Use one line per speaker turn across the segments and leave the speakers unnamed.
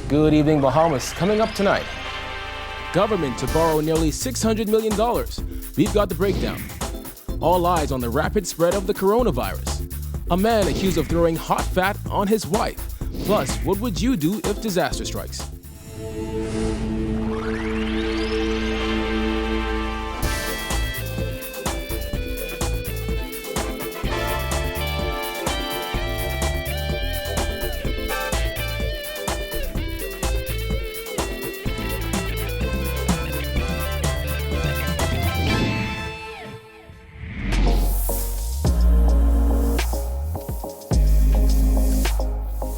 Good evening, Bahamas. Coming up tonight. Government to borrow nearly $600 million. We've got the breakdown. All eyes on the rapid spread of the coronavirus. A man accused of throwing hot fat on his wife. Plus, what would you do if disaster strikes?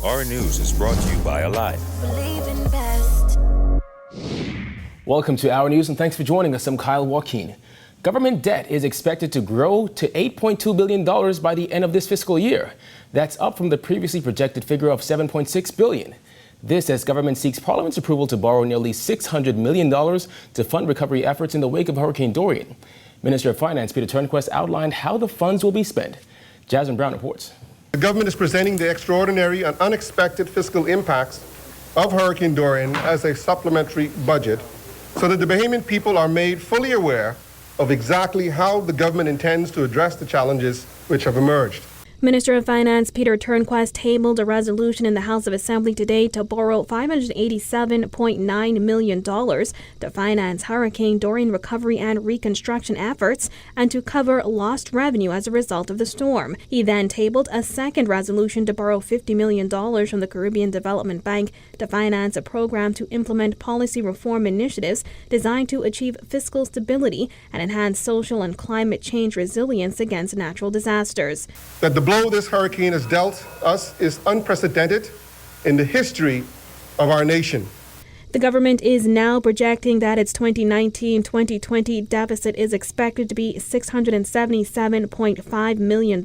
Our news is brought to you by Alive.
Welcome to Our News and thanks for joining us. I'm Kyle Joaquin. Government debt is expected to grow to $8.2 billion by the end of this fiscal year. That's up from the previously projected figure of $7.6 billion. This as government seeks Parliament's approval to borrow nearly $600 million to fund recovery efforts in the wake of Hurricane Dorian. Minister of Finance Peter Turnquest outlined how the funds will be spent. Jasmine Brown reports.
The government is presenting the extraordinary and unexpected fiscal impacts of Hurricane Dorian as a supplementary budget so that the Bahamian people are made fully aware of exactly how the government intends to address the challenges which have emerged.
Minister of Finance Peter Turnquest tabled a resolution in the House of Assembly today to borrow $587.9 million to finance Hurricane Dorian recovery and reconstruction efforts and to cover lost revenue as a result of the storm. He then tabled a second resolution to borrow $50 million from the Caribbean Development Bank to finance a program to implement policy reform initiatives designed to achieve fiscal stability and enhance social and climate change resilience against natural disasters.
That the blow this hurricane has dealt us is unprecedented in the history of our nation.
The government is now projecting that its 2019-2020 deficit is expected to be $677.5 million,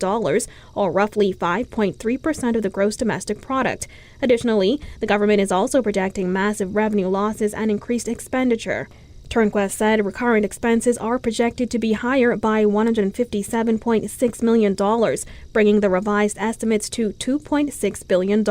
or roughly 5.3% of the gross domestic product. Additionally, the government is also projecting massive revenue losses and increased expenditure. Turnquest said recurrent expenses are projected to be higher by $157.6 million, bringing the revised estimates to $2.6 billion.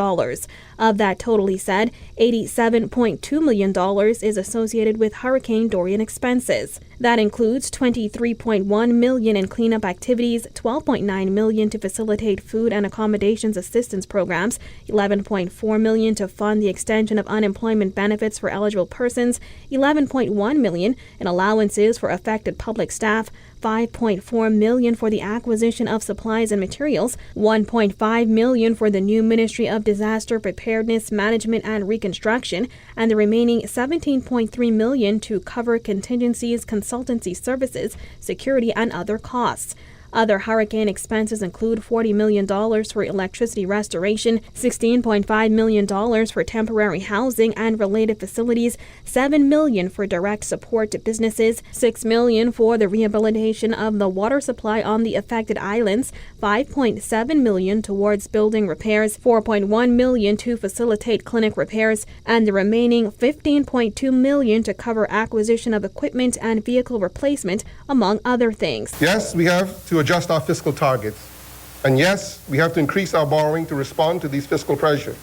Of that total, he said, $87.2 million is associated with Hurricane Dorian expenses. That includes $23.1 million in cleanup activities, $12.9 million to facilitate food and accommodations assistance programs, $11.4 million to fund the extension of unemployment benefits for eligible persons, $11.1 million in allowances for affected public staff, $5.4 million for the acquisition of supplies and materials, $1.5 million for the new Ministry of Disaster Preparedness, Management and Reconstruction, and the remaining $17.3 million to cover contingencies, consultancy services, security, and other costs. Other hurricane expenses include $40 million for electricity restoration, $16.5 million for temporary housing and related facilities, $7 million for direct support to businesses, $6 million for the rehabilitation of the water supply on the affected islands, $5.7 million towards building repairs, $4.1 million to facilitate clinic repairs, and the remaining $15.2 million to cover acquisition of equipment and vehicle replacement, among other things.
Yes, we have to adjust our fiscal targets. And yes, we have to increase our borrowing to respond to these fiscal pressures.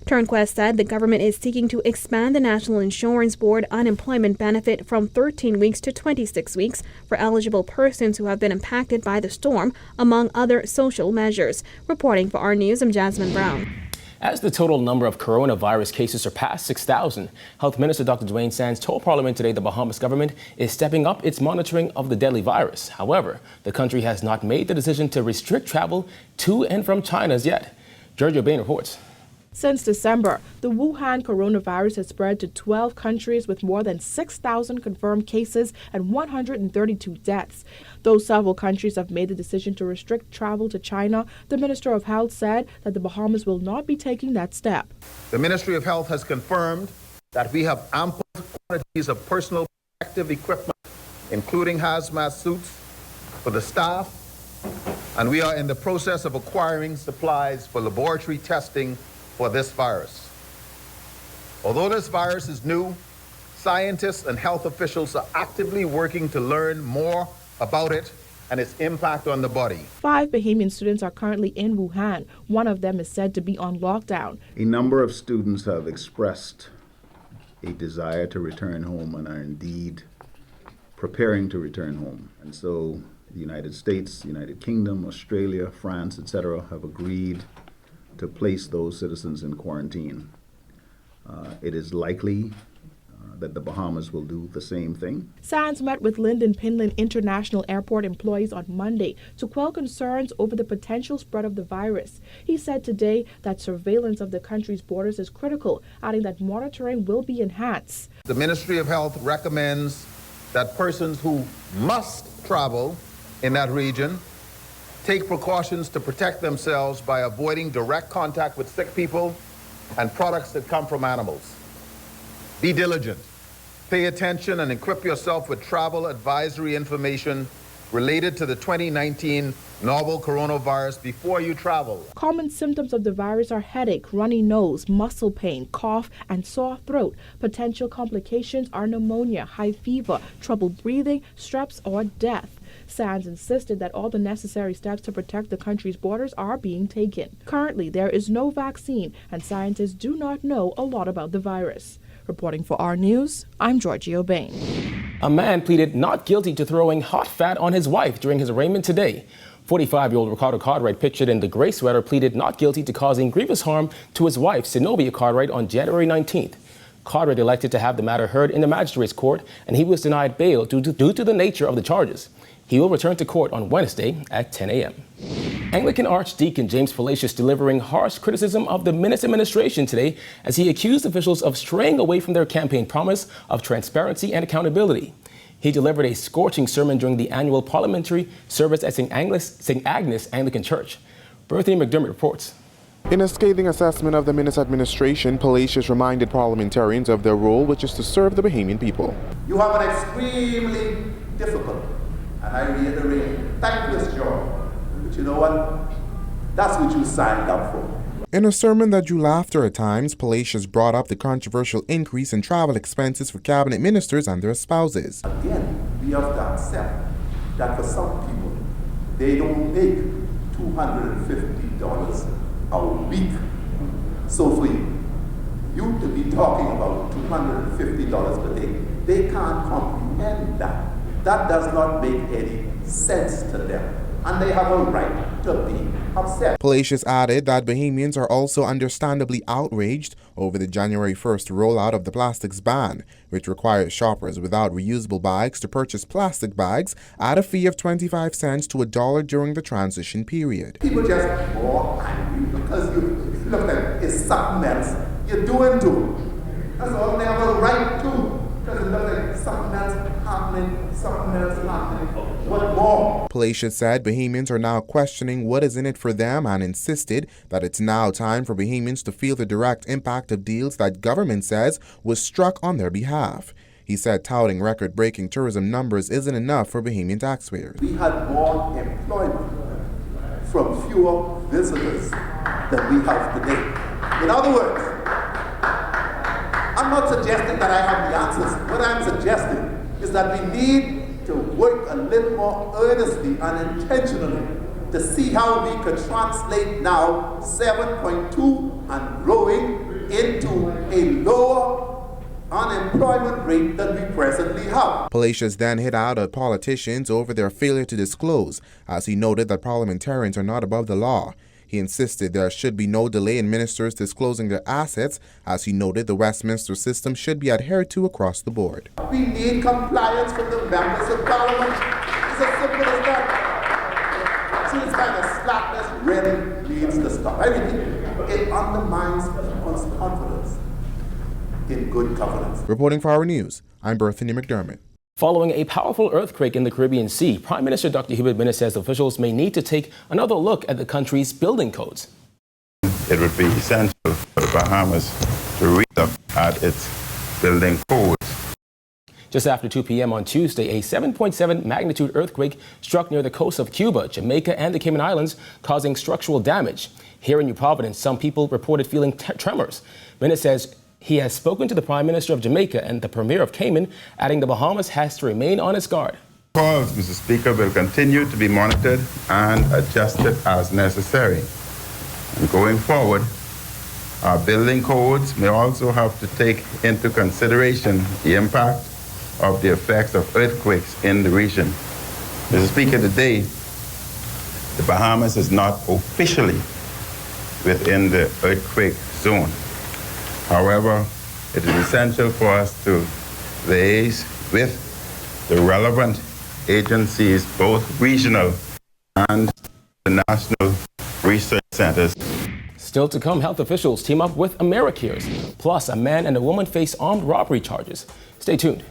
Turnquest said the government is seeking to expand the National Insurance Board unemployment benefit from 13 weeks to 26 weeks for eligible persons who have been impacted by the storm, among other social measures. Reporting for Our News, I'm Jasmine Brown.
As the total number of coronavirus cases surpassed 6,000, Health Minister Dr. Dwayne Sands told Parliament today the Bahamas government is stepping up its monitoring of the deadly virus. However, the country has not made the decision to restrict travel to and from China as yet. Giorgio Bain reports.
Since December, the Wuhan coronavirus has spread to 12 countries with more than 6,000 confirmed cases and 132 deaths. Though several countries have made the decision to restrict travel to China, the Minister of Health said that the Bahamas will not be taking that step.
The Ministry of Health has confirmed that we have ample quantities of personal protective equipment, including hazmat suits, for the staff, and we are in the process of acquiring supplies for laboratory testing for this virus. Although this virus is new, scientists and health officials are actively working to learn more about it and its impact on the body.
5 Bahamian students are currently in Wuhan. One of them is said to be on lockdown.
A number of students have expressed a desire to return home and are indeed preparing to return home. And so the United States, United Kingdom, Australia, France, etc. have agreed to place those citizens in quarantine. It is likely that the Bahamas will do the same thing.
Sands met with Lyndon Pinland International Airport employees on Monday to quell concerns over the potential spread of the virus. He said today that surveillance of the country's borders is critical, adding that monitoring will be enhanced.
The Ministry of Health recommends that persons who must travel in that region take precautions to protect themselves by avoiding direct contact with sick people and products that come from animals. Be diligent. Pay attention and equip yourself with travel advisory information related to the 2019 novel coronavirus before you travel.
Common symptoms of the virus are headache, runny nose, muscle pain, cough, and sore throat. Potential complications are pneumonia, high fever, trouble breathing, strep, or death. Sands insisted that all the necessary steps to protect the country's borders are being taken. Currently, there is no vaccine, and scientists do not know a lot about the virus. Reporting for our News, I'm Georgie O'Bain.
A man pleaded not guilty to throwing hot fat on his wife during his arraignment today. 45-year-old Ricardo Cartwright, pictured in the gray sweater, pleaded not guilty to causing grievous harm to his wife, Zenobia Cartwright, on January 19th. Cartwright elected to have the matter heard in the magistrate's court, and he was denied bail due to the nature of the charges. He will return to court on Wednesday at 10 a.m. Anglican Archdeacon James Palacios delivering harsh criticism of the Minnis administration today as he accused officials of straying away from their campaign promise of transparency and accountability. He delivered a scorching sermon during the annual parliamentary service at St. Agnes Anglican Church. Berthany McDermott reports.
In a scathing assessment of the Minnis administration, Palacios reminded parliamentarians of their role, which is to serve the Bahamian people.
You have an extremely difficult, and I reiterate, thankless job. But you know what? That's what you signed up for.
In a sermon that drew laughter at times, Palacios brought up the controversial increase in travel expenses for cabinet ministers and their spouses.
Again, we have to accept that for some people, they don't make $250 a week. So for you to be talking about $250 per day, they can't comprehend that. That does not make any sense to them, and they have a right to be upset.
Palacios added that Bahamians are also understandably outraged over the January 1st rollout of the plastics ban, which requires shoppers without reusable bags to purchase plastic bags at a fee of 25 cents to $1 during the transition period.
People just more angry because you look like it's something else you're doing to them. That's all they have a right to. Because it looks like something else happening, something else happening. What more?
Palacios said Bahamians are now questioning what is in it for them and insisted that it's now time for Bahamians to feel the direct impact of deals that government says was struck on their behalf. He said touting record-breaking tourism numbers isn't enough for Bahamian taxpayers.
We had more employment from fewer visitors than we have today. In other words, I'm not suggesting that I have the answers. What I'm suggesting is that we need to work a little more earnestly and intentionally to see how we could translate now 7.2 and growing into a lower unemployment rate than we presently have.
Palacios then hit out at politicians over their failure to disclose, as he noted that parliamentarians are not above the law. He insisted there should be no delay in ministers disclosing their assets, as he noted the Westminster system should be adhered to across the board.
We need compliance from the members of parliament. It's as simple as that. See, this kind of slackness really needs to stop. Everything. It undermines people's confidence in good governance.
Reporting for Our News, I'm Berthany McDermott.
Following a powerful earthquake in the Caribbean Sea, Prime Minister Dr. Hubert Minnis says officials may need to take another look at the country's building codes.
It would be essential for the Bahamas to re-look at its building codes.
Just after 2 p.m. on Tuesday, a 7.7 magnitude earthquake struck near the coast of Cuba, Jamaica, and the Cayman Islands, causing structural damage. Here in New Providence, some people reported feeling tremors. Minnis says he has spoken to the Prime Minister of Jamaica and the Premier of Cayman, adding the Bahamas has to remain on its guard.
Protocols, Mr. Speaker, will continue to be monitored and adjusted as necessary. And going forward, our building codes may also have to take into consideration the impact of the effects of earthquakes in the region. Mr. Speaker, today, the Bahamas is not officially within the earthquake zone. However, it is essential for us to liaise with the relevant agencies, both regional and the national research centers.
Still to come, health officials team up with AmeriCares. Plus, a man and a woman face armed robbery charges. Stay tuned.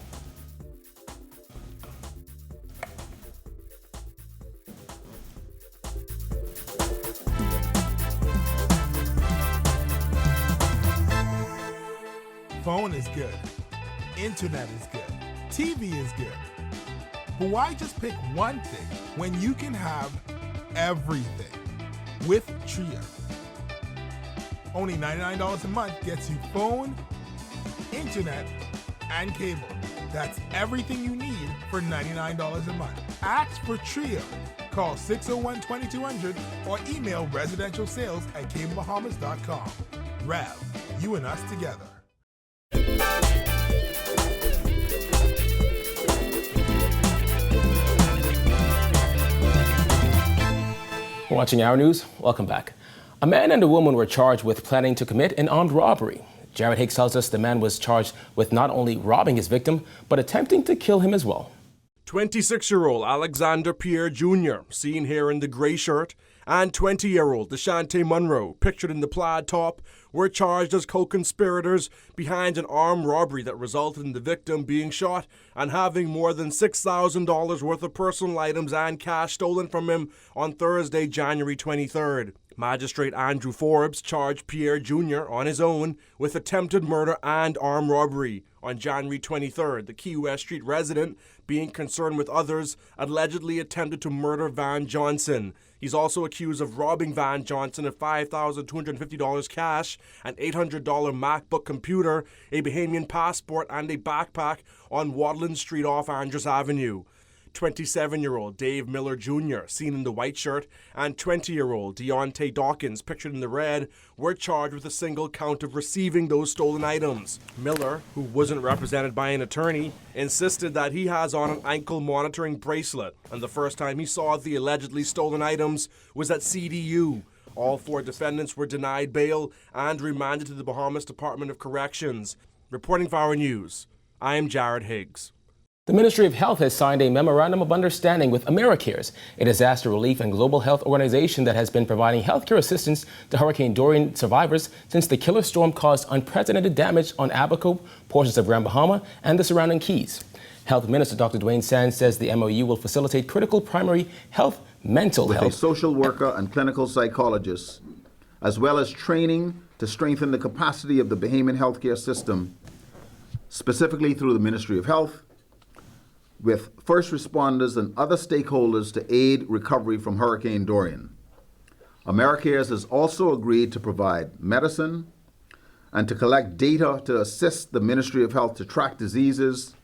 Phone is good. Internet is good. TV is good. But why just pick one thing when you can have everything with Tria? Only $99 a month gets you phone, internet, and cable. That's everything you need for $99 a month. Ask for Tria. Call 601-2200 or email residentialsales@cablebahamas.com. Rev, you and us together.
Watching Our News, welcome back. A man and a woman were charged with planning to commit an armed robbery. Jared Higgs tells us the man was charged with not only robbing his victim, but attempting to kill him as well.
26-year-old Alexander Pierre Jr., seen here in the gray shirt, and 20-year-old Deshante Monroe, pictured in the plaid top, were charged as co-conspirators behind an armed robbery that resulted in the victim being shot and having more than $6,000 worth of personal items and cash stolen from him on Thursday, January 23rd. Magistrate Andrew Forbes charged Pierre Jr. on his own with attempted murder and armed robbery. On January 23rd, the Key West Street resident, being concerned with others, allegedly attempted to murder Van Johnson. He's also accused of robbing Van Johnson of $5,250 cash, an $800 MacBook computer, a Bahamian passport, and a backpack on Wadland Street off Andrews Avenue. 27-year-old Dave Miller Jr., seen in the white shirt, and 20-year-old Deontay Dawkins, pictured in the red, were charged with a single count of receiving those stolen items. Miller, who wasn't represented by an attorney, insisted that he has on an ankle monitoring bracelet, and the first time he saw the allegedly stolen items was at CDU. All four defendants were denied bail and remanded to the Bahamas Department of Corrections. Reporting for Our News, I am Jared Higgs.
The Ministry of Health has signed a memorandum of understanding with AmeriCares, a disaster relief and global health organization that has been providing healthcare assistance to Hurricane Dorian survivors since the killer storm caused unprecedented damage on Abaco, portions of Grand Bahama, and the surrounding Keys. Health Minister Dr. Dwayne Sands says the MOU will facilitate critical primary health, mental health,
with a social worker and clinical psychologist, as well as training to strengthen the capacity of the Bahamian healthcare system, specifically through the Ministry of Health, with first responders and other stakeholders to aid recovery from Hurricane Dorian. AmeriCares has also agreed to provide medicine and to collect data to assist the Ministry of Health to track diseases,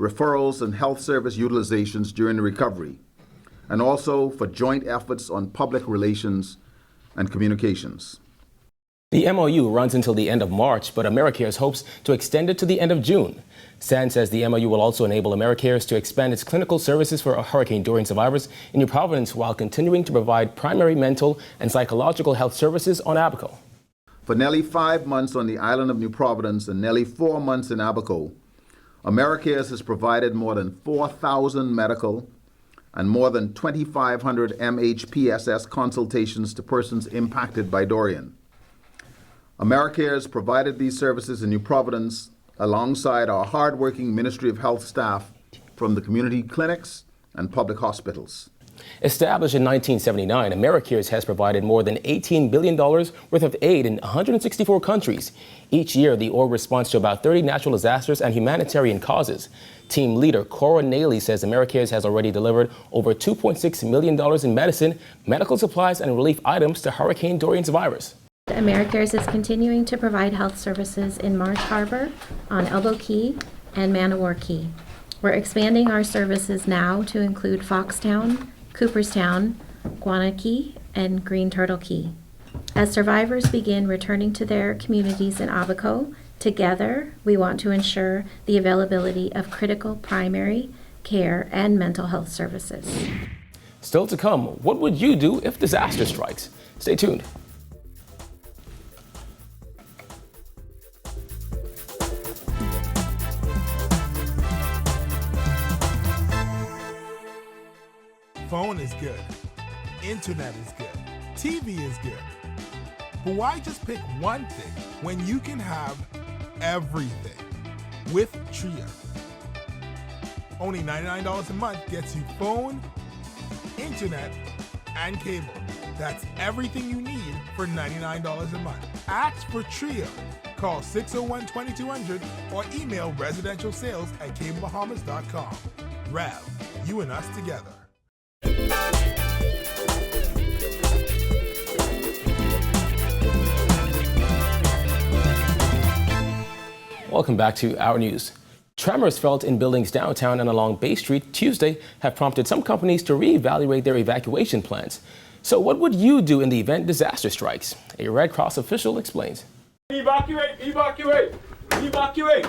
referrals, and health service utilizations during the recovery, and also for joint efforts on public relations and communications.
The MOU runs until the end of March, but AmeriCares hopes to extend it to the end of June. Sands says the MOU will also enable AmeriCares to expand its clinical services for Hurricane Dorian survivors in New Providence while continuing to provide primary mental and psychological health services on Abaco.
For nearly 5 months on the island of New Providence and nearly 4 months in Abaco, AmeriCares has provided more than 4,000 medical and more than 2,500 MHPSS consultations to persons impacted by Dorian. AmeriCares provided these services in New Providence alongside our hardworking Ministry of Health staff from the community clinics and public hospitals.
Established in 1979, AmeriCares has provided more than $18 billion worth of aid in 164 countries. Each year, the org responds to about 30 natural disasters and humanitarian causes. Team leader Cora Naley says AmeriCares has already delivered over $2.6 million in medicine, medical supplies, and relief items to Hurricane Dorian survivors.
AmeriCares is continuing to provide health services in Marsh Harbor, on Elbow Key, and Manowar Key. We're expanding our services now to include Foxtown, Cooperstown, Guanakee, and Green Turtle Key. As survivors begin returning to their communities in Abaco, together we want to ensure the availability of critical primary care and mental health services.
Still to come, what would you do if disaster strikes? Stay tuned.
Phone is good. Internet is good. TV is good. But why just pick one thing when you can have everything with Tria? Only $99 a month gets you phone, internet, and cable. That's everything you need for $99 a month. Ask for Tria. Call 601-2200 or email residentialsales@cablebahamas.com. Rev, you and us together.
Welcome back to Our News. Tremors felt in buildings downtown and along Bay Street Tuesday have prompted some companies to reevaluate their evacuation plans. So what would you do in the event disaster strikes? A Red Cross official explains.
Evacuate, evacuate, evacuate,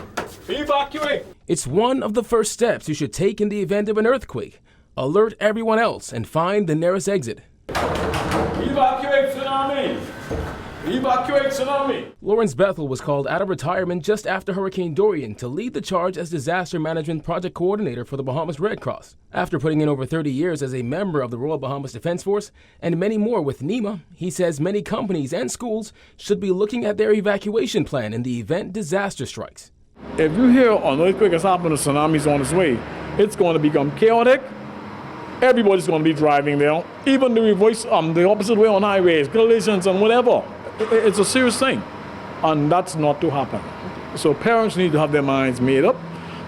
evacuate.
It's one of the first steps you should take in the event of an earthquake. Alert everyone else and find the nearest exit.
Evacuate tsunami. Evacuate tsunami.
Lawrence Bethel was called out of retirement just after Hurricane Dorian to lead the charge as disaster management project coordinator for the Bahamas Red Cross. After putting in over 30 years as a member of the Royal Bahamas Defense Force and many more with NEMA, he says many companies and schools should be looking at their evacuation plan in the event disaster strikes.
If you hear an earthquake has happened, a tsunami's on its way, it's going to become chaotic. Everybody's going to be driving there, even the reverse, the opposite way on highways, collisions and whatever. It's a serious thing, and that's not to happen. So parents need to have their minds made up,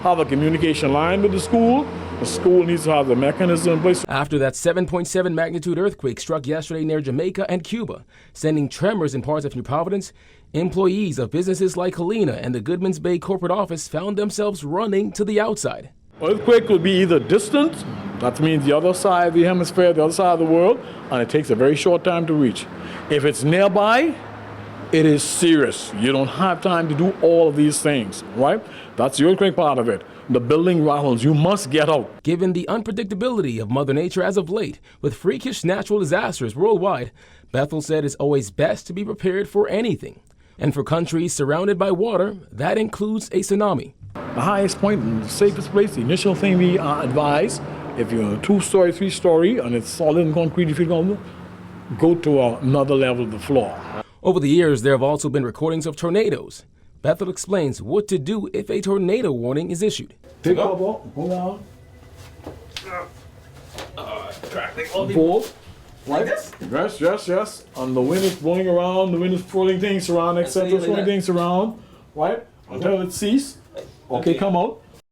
have a communication line with the school. The school needs to have the mechanism in place.
After that 7.7 magnitude earthquake struck yesterday near Jamaica and Cuba, sending tremors in parts of New Providence, employees of businesses like Helena and the Goodman's Bay corporate office found themselves running to the outside.
Earthquake will be either distant, that means the other side of the hemisphere, the other side of the world, and it takes a very short time to reach. If it's nearby, it is serious. You don't have time to do all of these things, right? That's the earthquake part of it. The building rattles. You must get out.
Given the unpredictability of Mother Nature as of late, with freakish natural disasters worldwide, Bethel said it's always best to be prepared for anything. And for countries surrounded by water, that includes a tsunami.
The highest point and the safest place, the initial thing we advise, if you're in a 2-story, 3-story, and it's solid and concrete, if you go to another level of the floor.
Over the years, there have also been recordings of tornadoes. Bethel explains what to do if a tornado warning is issued.
Pick up, hold on. Fold. Like this? Yes. And the wind is blowing around, the wind is pulling things around, etc. Throwing things around, right? Until it ceases. Okay, come out.